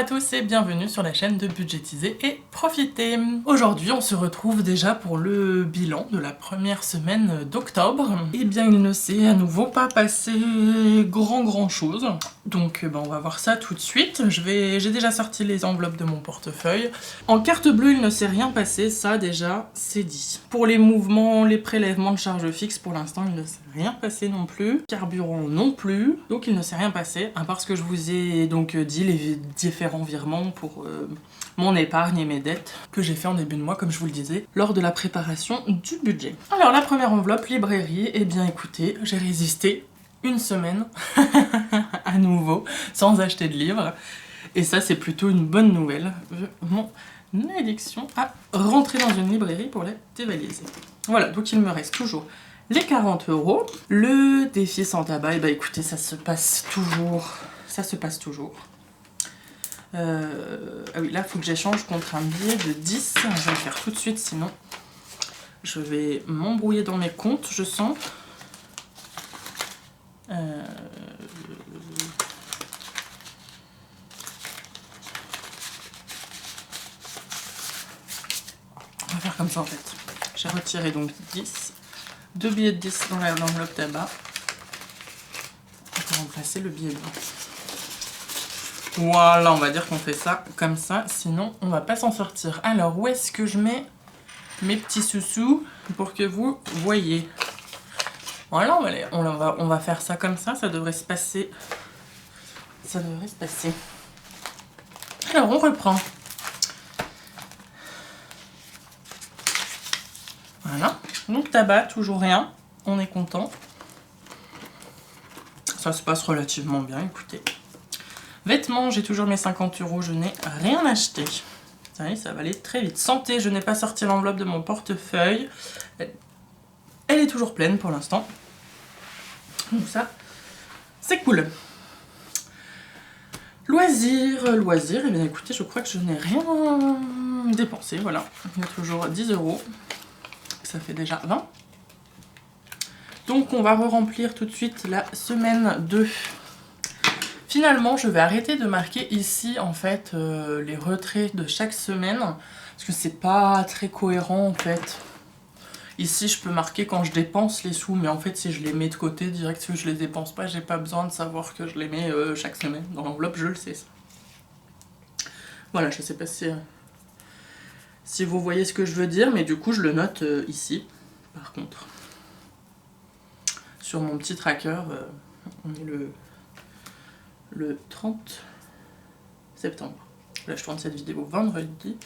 à tous et bienvenue sur la chaîne de Budgétiser et Profiter. Aujourd'hui on se retrouve déjà pour le bilan de la première semaine d'octobre. Et bien il ne s'est à nouveau pas passé grand chose. Donc on va voir ça tout de suite. J'ai déjà sorti les enveloppes de mon portefeuille. En carte bleue il ne s'est rien passé, ça déjà c'est dit. Pour les mouvements, les prélèvements de charges fixes pour l'instant il ne s'est rien passé non plus. Carburant non plus. Donc il ne s'est rien passé à part ce que je vous ai donc dit, les différents virements pour mon épargne et mes dettes que j'ai fait en début de mois comme je vous le disais lors de la préparation du budget. Alors la première enveloppe librairie, et bien écoutez, j'ai résisté une semaine à nouveau sans acheter de livres et ça c'est plutôt une bonne nouvelle vu mon addiction à rentrer dans une librairie pour les dévaliser. Voilà, donc il me reste toujours les 40 €. Le défi sans tabac, et bah écoutez, ça se passe toujours. Ça se passe toujours. Ah oui, là, il faut que j'échange contre un billet de 10. Je vais le faire tout de suite, sinon je vais m'embrouiller dans mes comptes, je sens. On va faire comme ça en fait. J'ai retiré donc 10. 2 billets de 10 dans l'enveloppe tabac. On va remplacer le billet blanc. Voilà, on va dire qu'on fait ça comme ça, sinon on va pas s'en sortir. Alors, où est-ce que je mets mes petits sous-sous pour que vous voyez? Voilà, on va faire ça comme ça, ça devrait se passer. Ça devrait se passer. Alors, on reprend. Voilà, donc tabac, toujours rien, on est content. Ça se passe relativement bien, écoutez. Vêtements, j'ai toujours mes 50 €, je n'ai rien acheté. Ça va aller très vite. Santé, je n'ai pas sorti l'enveloppe de mon portefeuille. Elle est toujours pleine pour l'instant. Donc ça, c'est cool. Loisirs, et bien écoutez, je crois que je n'ai rien dépensé, voilà. Il y a toujours 10 €. Ça fait déjà 20. Donc on va re-remplir tout de suite la semaine 2. Finalement, je vais arrêter de marquer ici en fait les retraits de chaque semaine parce que c'est pas très cohérent en fait. Ici, je peux marquer quand je dépense les sous, mais en fait, si je les mets de côté direct, si je les dépense pas, j'ai pas besoin de savoir que je les mets chaque semaine dans l'enveloppe, je le sais. Ça. Voilà, je sais pas si vous voyez ce que je veux dire, mais du coup, je le note ici. Par contre, sur mon petit tracker, on est le 30 septembre. Là, je tourne cette vidéo vendredi.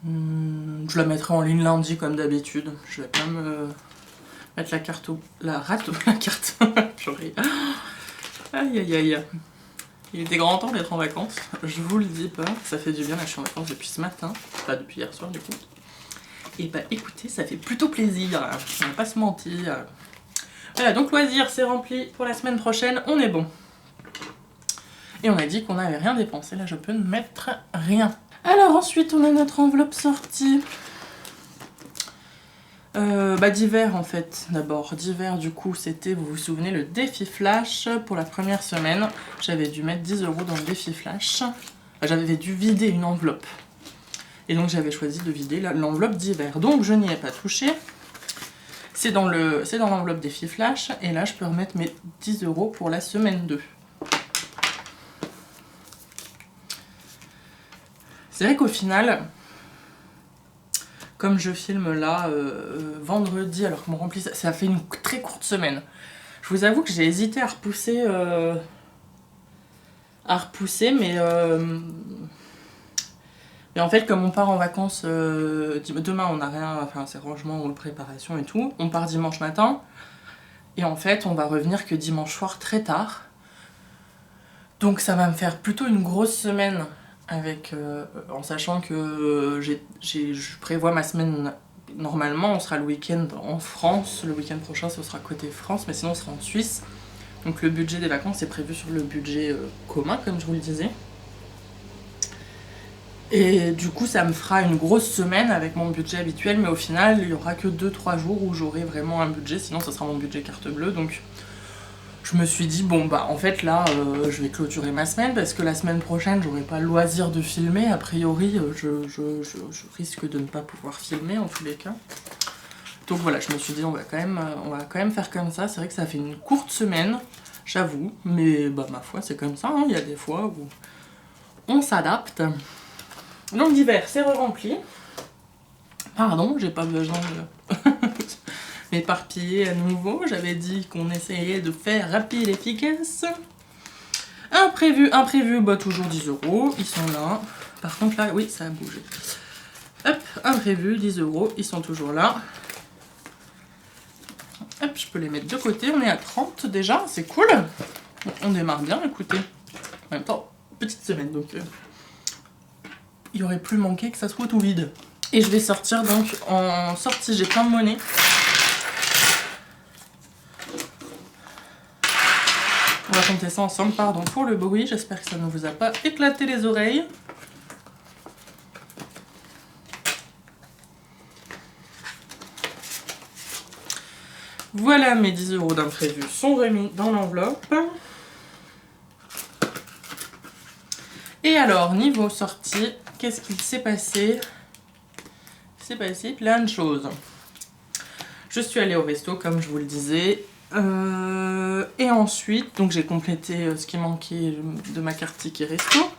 Je la mettrai en ligne lundi comme d'habitude. Je vais pas me mettre la carte la carte. Purée. Aïe aïe aïe. Il était grand temps d'être en vacances. Je vous le dis pas. Ça fait du bien. Là, je suis en vacances depuis ce matin. Pas depuis hier soir du coup. Et bah écoutez, ça fait plutôt plaisir. On va pas se mentir. Voilà, donc loisirs, c'est rempli pour la semaine prochaine. On est bon. Et on a dit qu'on n'avait rien dépensé, là je peux ne mettre rien. Alors ensuite on a notre enveloppe sortie. D'hiver en fait, d'abord. D'hiver du coup c'était, vous vous souvenez, le défi flash pour la première semaine. J'avais dû mettre 10 € dans le défi flash. J'avais dû vider une enveloppe. Et donc j'avais choisi de vider l'enveloppe d'hiver. Donc je n'y ai pas touché. C'est dans l'enveloppe défi flash. Et là je peux remettre mes 10 € pour la semaine 2. C'est vrai qu'au final, comme je filme là vendredi, alors que mon remplissage, ça fait une très courte semaine. Je vous avoue que j'ai hésité à repousser, mais en fait, comme on part en vacances, demain on n'a rien, enfin c'est rangement ou préparation et tout, on part dimanche matin, et en fait on va revenir que dimanche soir très tard. Donc ça va me faire plutôt une grosse semaine. Avec, en sachant que je prévois ma semaine normalement, on sera le week-end en France, le week-end prochain ce sera côté France, mais sinon on sera en Suisse. Donc le budget des vacances est prévu sur le budget commun, comme je vous le disais. Et du coup ça me fera une grosse semaine avec mon budget habituel, mais au final il n'y aura que 2-3 jours où j'aurai vraiment un budget, sinon ce sera mon budget carte bleue. Donc je me suis dit, bon bah en fait là, je vais clôturer ma semaine parce que la semaine prochaine, j'aurai pas le loisir de filmer. A priori, je risque de ne pas pouvoir filmer en tous les cas. Donc voilà, je me suis dit, on va quand même faire comme ça. C'est vrai que ça fait une courte semaine, j'avoue, mais bah ma foi, c'est comme ça, hein. Il y a des fois où on s'adapte. Donc d'hiver, c'est re-rempli. Pardon, j'ai pas besoin de m'éparpiller à nouveau. J'avais dit qu'on essayait de faire rapide, efficace. Imprévu, bah toujours 10 €, ils sont là. Par contre là, oui, ça a bougé. Hop, imprévu, 10 €, ils sont toujours là. Hop, je peux les mettre de côté, on est à 30 déjà, c'est cool. On démarre bien, écoutez. En même temps, petite semaine, donc il aurait plus manqué que ça soit tout vide. Et je vais sortir donc en sortie, j'ai plein de monnaie. On va compter ça ensemble, pardon pour le bruit, j'espère que ça ne vous a pas éclaté les oreilles. Voilà, mes 10 € d'imprévu sont remis dans l'enveloppe. Et alors, niveau sortie, qu'est-ce qu'il s'est passé? Il s'est passé plein de choses. Je suis allée au resto, comme je vous le disais. Et ensuite, donc j'ai complété ce qui manquait de ma carte ticket resto.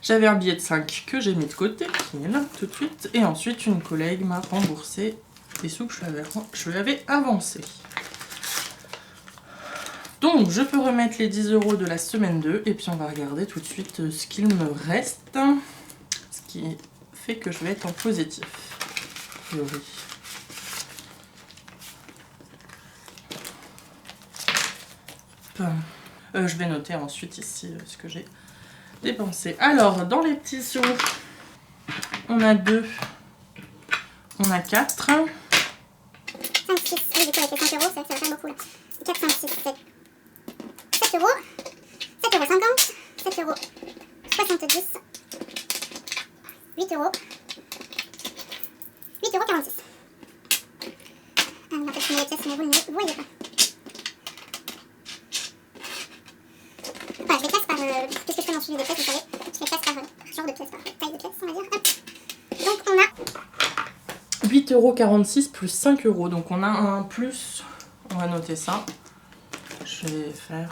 J'avais un billet de 5 que j'ai mis de côté, qui est là tout de suite. Et ensuite, une collègue m'a remboursé les sous que je lui avais avancés. Donc, je peux remettre les 10 € de la semaine 2. Et puis, on va regarder tout de suite ce qu'il me reste. Ce qui fait que je vais être en positif. Oui. Je vais noter ensuite ici ce que j'ai dépensé. Alors, dans les petits sous, on a 2, on a 4. 5, 6, oui, du coup, avec les 5 €, ça va faire beaucoup là. 4, 5, 6, 7. 7 €, 7,50 €, 7,70 €, 8 €, 8,46 €. On va passer les pièces, mais vous ne les voyez pas. Enfin, je les classe par... Qu'est-ce que je fais dans le suivi des pièces, vous savez? Je les classe par genre de pièces, par taille de pièces, on va dire. Hop. Donc on a 8,46 € plus 5 €. Donc on a un plus. On va noter ça. Je vais faire...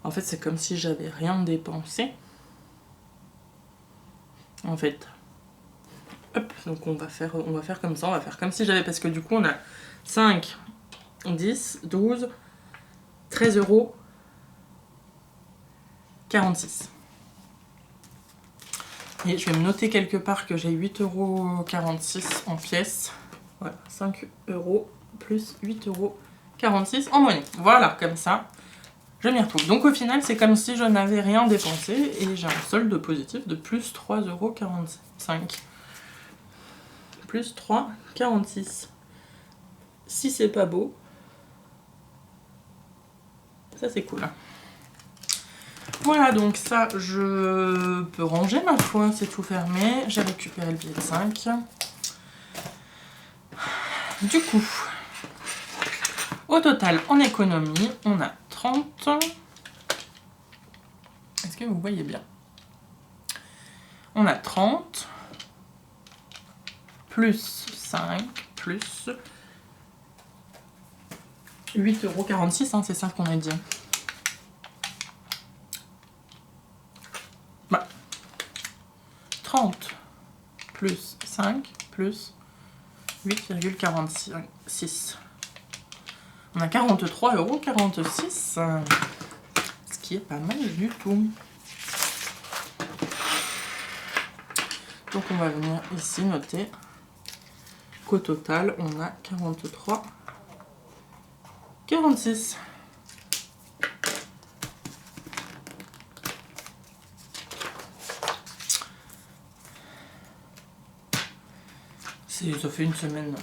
En fait, c'est comme si j'avais rien dépensé. En fait. Hop, donc on va faire comme ça. On va faire comme si j'avais... Parce que du coup, on a 5, 10, 12, 13 €, 46. Et je vais me noter quelque part que j'ai 8,46 € en pièces. Voilà, 5 € plus 8,46 € en monnaie. Voilà, comme ça, je m'y retrouve. Donc au final, c'est comme si je n'avais rien dépensé et j'ai un solde positif de plus 3,45 €. Plus 3,46 €. Si c'est pas beau, ça c'est cool. Voilà, donc ça, je peux ranger ma foi, c'est tout fermé. J'ai récupéré le billet de 5. Du coup, au total, en économie, on a 30. Est-ce que vous voyez bien? On a 30, plus 5, plus 8,46 €, hein, c'est ça qu'on a dit. Bah, 30 plus 5 plus 8,46. On a 43,46 €, ce qui est pas mal du tout. Donc on va venir ici noter qu'au total on a 43,46 €. Ça fait une semaine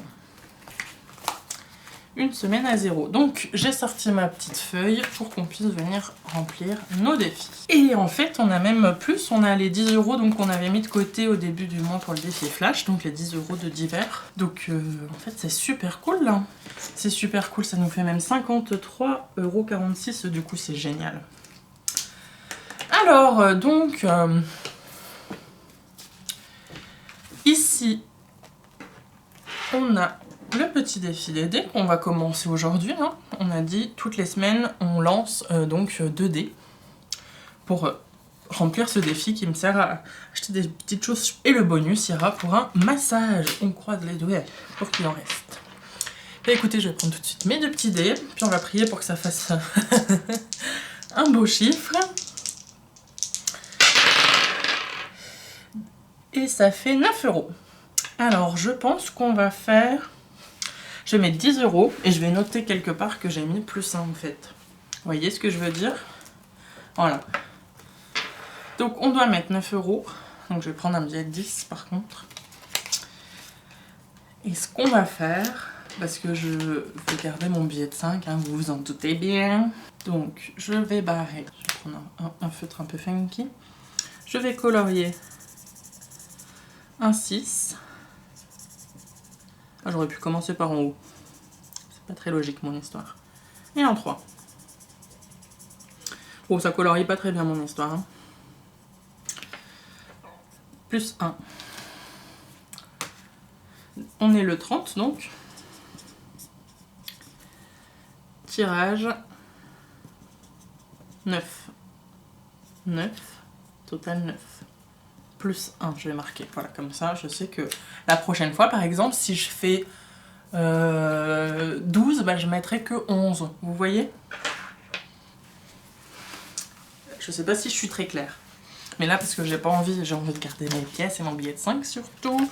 une semaine à 0. Donc j'ai sorti ma petite feuille pour qu'on puisse venir remplir nos défis. Et en fait on a même plus, on a les 10 € donc on avait mis de côté au début du mois pour le défi flash, donc les 10 € de divers. Donc en fait c'est super cool là. C'est super cool, ça nous fait même 53,46 €, du coup c'est génial. Alors donc ici on a le petit défi des dés qu'on va commencer aujourd'hui. Hein. On a dit toutes les semaines on lance donc 2 dés pour remplir ce défi qui me sert à acheter des petites choses. Et le bonus ira pour un massage. On croise les doigts pour qu'il en reste. Et écoutez, je vais prendre tout de suite mes 2 petits dés, puis on va prier pour que ça fasse un beau chiffre. Et ça fait 9 €. Alors je pense qu'on va faire... Je vais mettre 10 € et je vais noter quelque part que j'ai mis plus 1 en fait. Vous voyez ce que je veux dire? Voilà. Donc on doit mettre 9 €. Donc je vais prendre un billet de 10 par contre. Et ce qu'on va faire, parce que je vais garder mon billet de 5, hein, vous vous en doutez bien. Donc je vais barrer. Je vais prendre un feutre un peu funky. Je vais colorier un 6. Ah, j'aurais pu commencer par en haut. C'est pas très logique mon histoire. Et en 3. Bon, ça colorie pas très bien mon histoire. Hein. Plus 1. On est le 30 donc. Tirage 9. 9. Total 9. Plus 1, je vais marquer. Voilà, comme ça, je sais que la prochaine fois, par exemple, si je fais 12, bah, je mettrai que 11. Vous voyez? Je sais pas si je suis très claire. Mais là, parce que j'ai pas envie, j'ai envie de garder mes pièces et mon billet de 5 surtout.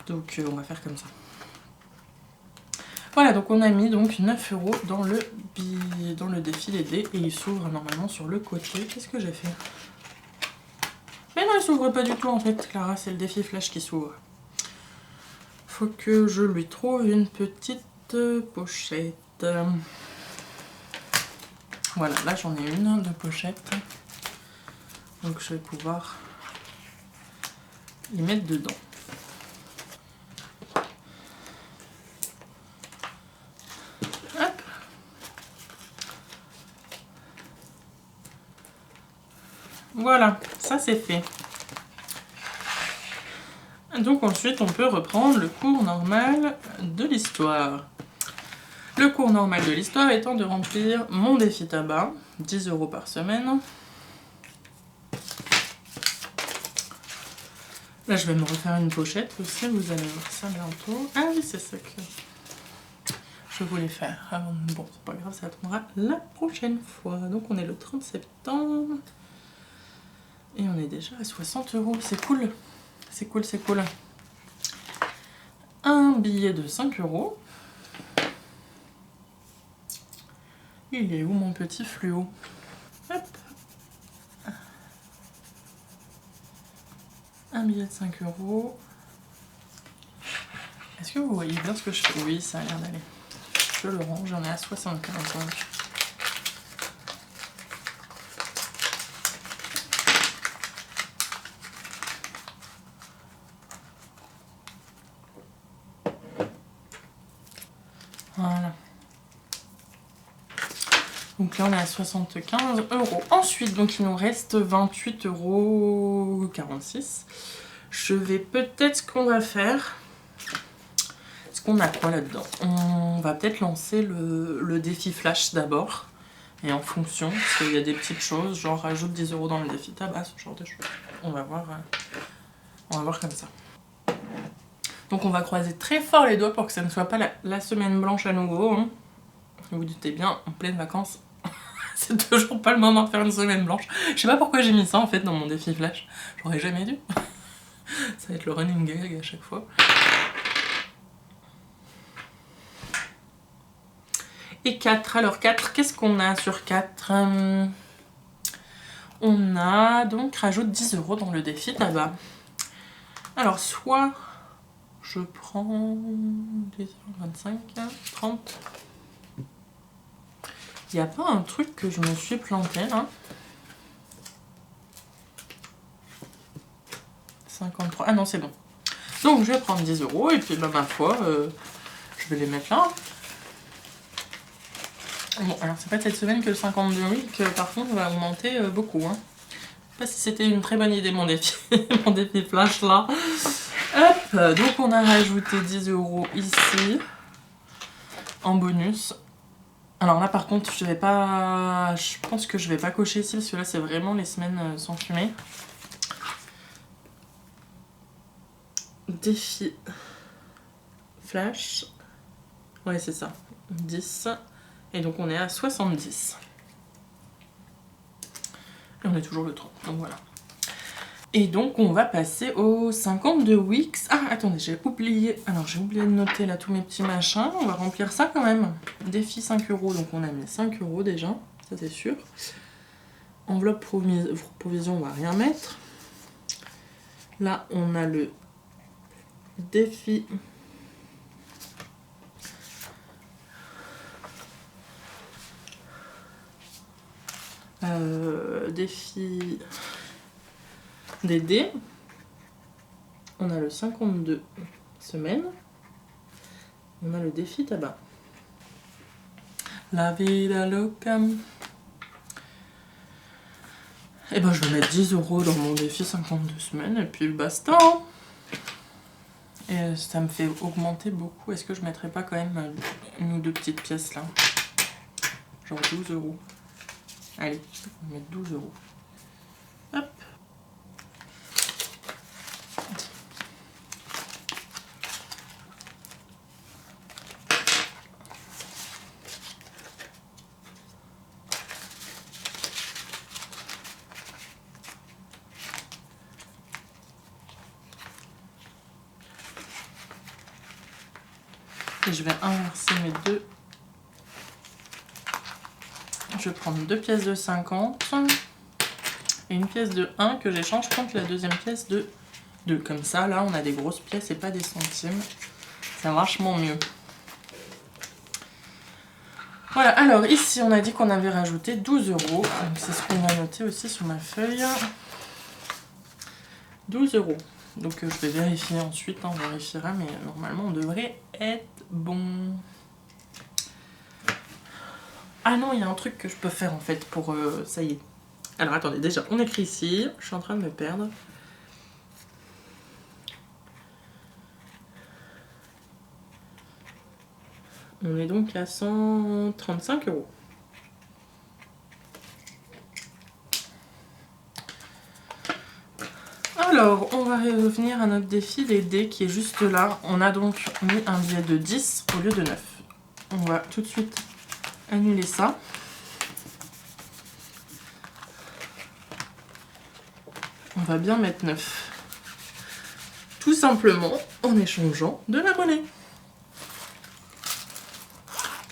Donc, on va faire comme ça. Voilà, donc on a mis donc 9 € dans le défi des dés et il s'ouvre normalement sur le côté. Qu'est-ce que j'ai fait? Mais non, il s'ouvre pas du tout en fait, Clara, c'est le défi flash qui s'ouvre. Faut que je lui trouve une petite pochette. Voilà, là j'en ai une de pochette. Donc je vais pouvoir y mettre dedans. Hop. Voilà, ça c'est fait. Donc ensuite on peut reprendre le cours normal de l'histoire. Le cours normal de l'histoire étant de remplir mon défi tabac, 10 € par semaine. Là je vais me refaire une pochette aussi, vous allez voir ça bientôt. Ah oui, c'est ça que je voulais faire. Ah bon, c'est pas grave, ça attendra la prochaine fois. Donc on est le 30 septembre. Et on est déjà à 60 €, c'est cool. C'est cool, c'est cool. Un billet de 5 €. Il est où mon petit fluo? Hop. Un billet de 5 €. Est-ce que vous voyez bien ce que je fais? Oui, ça a l'air d'aller. Je le range, j'en ai à 75 €. Voilà. Donc là on est à 75 €. Ensuite, donc il nous reste 28,46 €. Je vais peut-être, ce qu'on va faire... Est-ce qu'on a quoi là-dedans? On va peut-être lancer le défi flash d'abord. Et en fonction, parce qu'il y a des petites choses, genre rajoute 10 € dans le défi tabac, ce genre de choses. On va voir comme ça. Donc on va croiser très fort les doigts pour que ça ne soit pas la semaine blanche à nouveau. Hein. Vous vous doutez bien, en pleine vacances, c'est toujours pas le moment de faire une semaine blanche. Je sais pas pourquoi j'ai mis ça en fait dans mon défi flash. J'aurais jamais dû. Ça va être le running gag à chaque fois. Et 4, alors 4, qu'est-ce qu'on a sur 4? On a donc rajoute 10 € dans le défi tabac. Alors soit Je prends 10, 25, 30. Il n'y a pas un truc que je me suis planté là? 53. Ah non, c'est bon. Donc je vais prendre 10 € et puis bah, ma foi, je vais les mettre là. Bon, alors c'est pas cette semaine que le 52 week par contre va augmenter beaucoup. Hein. Je sais pas si c'était une très bonne idée mon défi, mon défi flash là. Hop, donc on a rajouté 10 € ici en bonus. Alors là par contre je pense que je vais pas cocher ici parce que là c'est vraiment les semaines sans fumée. Défi flash. Ouais c'est ça. 10. Et donc on est à 70. Et on est toujours le 30. Donc voilà. Et donc on va passer aux 52 weeks. Ah attendez, j'ai oublié. Alors j'ai oublié de noter là tous mes petits machins. On va remplir ça quand même. Défi 5 €. Donc on a mis 5 € déjà. Ça c'est sûr. Enveloppe provision, on va rien mettre. Là on a le défi. Défi des dés. On a le 52 semaines. On a le défi tabac. La vida loca. Et ben je vais mettre 10 € dans mon défi 52 semaines et puis basta. Et ça me fait augmenter beaucoup. Est-ce que je mettrais pas quand même une ou deux petites pièces là? Genre 12 €. Allez, on va mettre 12 €. Hop. Et je vais inverser mes deux. Je vais prendre deux pièces de 50 et une pièce de 1 que j'échange contre la deuxième pièce de 2. Comme ça, là, on a des grosses pièces et pas des centimes. C'est vachement mieux. Voilà, alors ici, on a dit qu'on avait rajouté 12 €. Donc c'est ce qu'on a noté aussi sur ma feuille. 12 €. Donc je vais vérifier ensuite, on vérifiera, mais normalement on devrait être bon. Ah non, il y a un truc que je peux faire en fait pour... ça y est. Alors attendez, déjà on écrit ici, je suis en train de me perdre. On est donc à 135 €. Alors, on va revenir à notre défi des dés qui est juste là. On a donc mis un billet de 10 au lieu de 9. On va tout de suite annuler ça. On va bien mettre 9. Tout simplement en échangeant de la monnaie.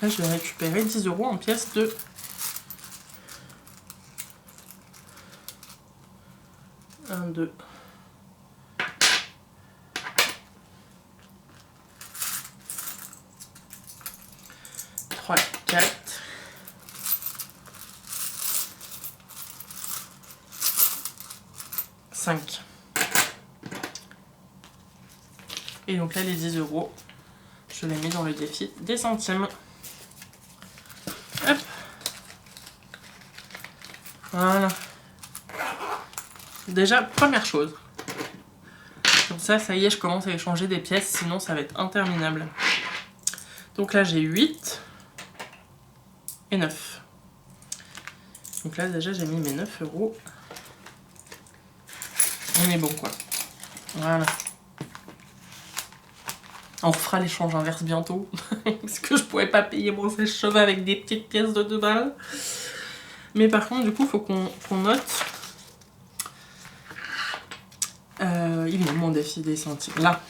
Là, je vais récupérer 10 € en pièces de... Un, 2... 3, 4... 5. Et donc là, les 10 €, je les mets dans le défi des centimes. Hop. Voilà. Déjà, première chose. Comme ça, ça y est, je commence à échanger des pièces, sinon ça va être interminable. Donc là, j'ai 8 et 9. Donc là, déjà, j'ai mis mes 9 €. On est bon, quoi. Voilà. On refera l'échange inverse bientôt. Parce que je pourrais pas payer mon sèche-cheveux avec des petites pièces de 2 balles. Mais par contre, du coup, il faut qu'on note. Il me mon défi des centimes. Là.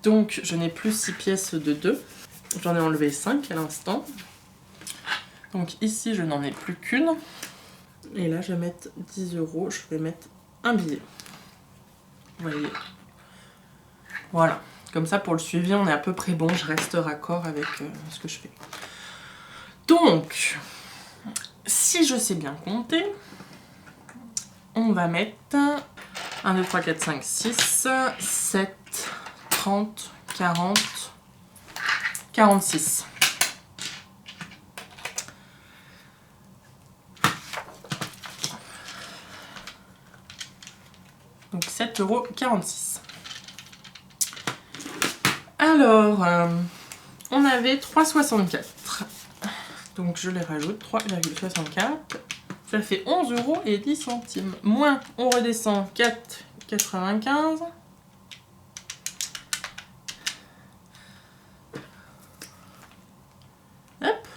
Donc, je n'ai plus 6 pièces de 2. J'en ai enlevé 5 à l'instant. Donc ici, je n'en ai plus qu'une. Et là, je vais mettre 10 €. Je vais mettre un billet. Vous voyez. Voilà, comme ça pour le suivi on est à peu près bon, je reste raccord avec ce que je fais. Donc, si je sais bien compter, on va mettre 1, 2, 3, 4, 5, 6, 7, 30, 40, 46. Donc 7,46 €. Alors, on avait 3,64 €. Donc je les rajoute, 3,64. Ça fait 11,10 €. Moins, on redescend 4,95 €. Hop.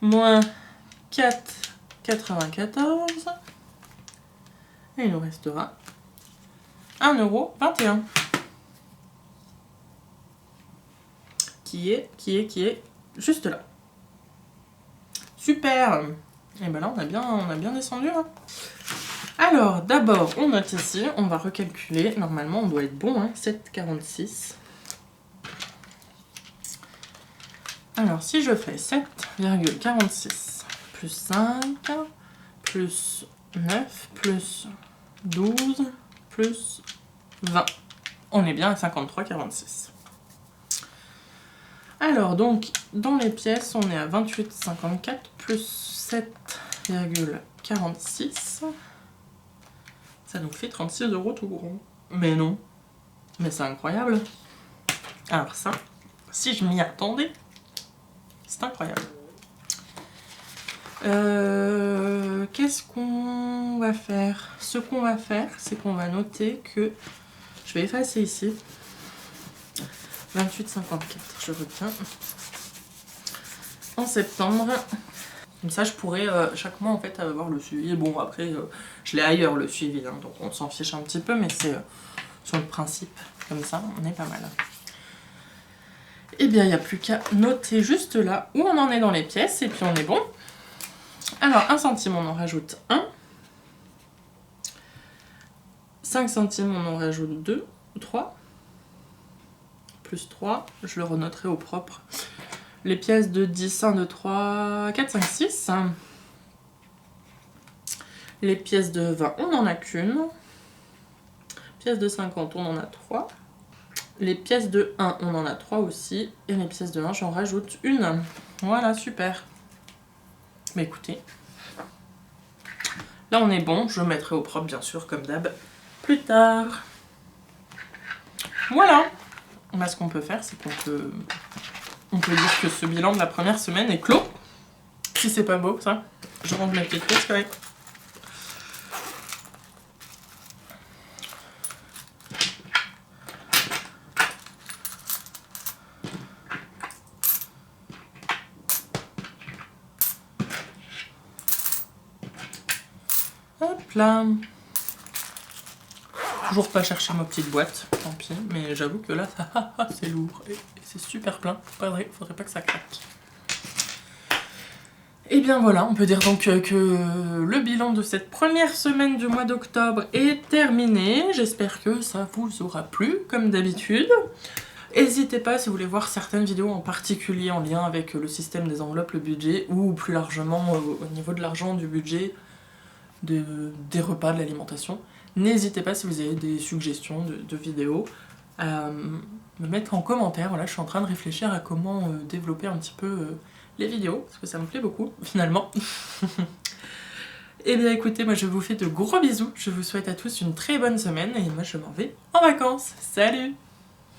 Moins 4,94 €. Et il nous restera 1,21 €. Qui est juste là. Super. Et ben là on a bien descendu hein. Alors d'abord on note ici, on va recalculer, normalement on doit être bon hein, 7,46. Alors si je fais 7,46 plus 5 plus 9 plus 12 plus 20, on est bien à 53,46. Alors donc dans les pièces on est à 28,54 plus 7,46. Ça nous fait 36 € tout rond. Mais non, mais c'est incroyable. Alors ça, si je m'y attendais, c'est incroyable. Qu'est-ce qu'on va faire? Ce qu'on va faire, c'est qu'on va noter que... Je vais effacer ici. 28,54, je retiens. En septembre. Comme ça, je pourrais chaque mois en fait avoir le suivi. Bon, après, je l'ai ailleurs le suivi, hein, donc on s'en fiche un petit peu, mais c'est sur le principe. Comme ça, on est pas mal. Eh bien, il n'y a plus qu'à noter juste là où on en est dans les pièces, et puis on est bon. Alors, 1 centime, on en rajoute 1. 5 centimes, on en rajoute 2, 3. Plus 3, je le renoterai au propre. Les pièces de 10, 1, 2, 3, 4, 5, 6. Les pièces de 20, on n'en a qu'une. Pièces de 50, on en a 3. Les pièces de 1, on en a 3 aussi. Et les pièces de 1, j'en rajoute une. Voilà, super. Mais écoutez, là on est bon. Je mettrai au propre, bien sûr, comme d'hab, plus tard. Voilà. Bah, ce qu'on peut faire, c'est qu'on peut... On peut dire que ce bilan de la première semaine est clos. Si c'est pas beau, ça. Je range ma petite pièce quand même. Hop là. Toujours pas chercher ma petite boîte, tant pis. Mais j'avoue que là, c'est lourd. Et c'est super plein. Faudrait pas que ça craque. Et bien voilà, on peut dire donc que le bilan de cette première semaine du mois d'octobre est terminé. J'espère que ça vous aura plu, comme d'habitude. N'hésitez pas si vous voulez voir certaines vidéos en particulier en lien avec le système des enveloppes, le budget, ou plus largement au niveau de l'argent, du budget, des repas, de l'alimentation. N'hésitez pas si vous avez des suggestions de vidéos à me mettre en commentaire. Voilà, je suis en train de réfléchir à comment développer un petit peu les vidéos, parce que ça me plaît beaucoup, finalement. Et bien écoutez, moi je vous fais de gros bisous, je vous souhaite à tous une très bonne semaine, et moi je m'en vais en vacances. Salut!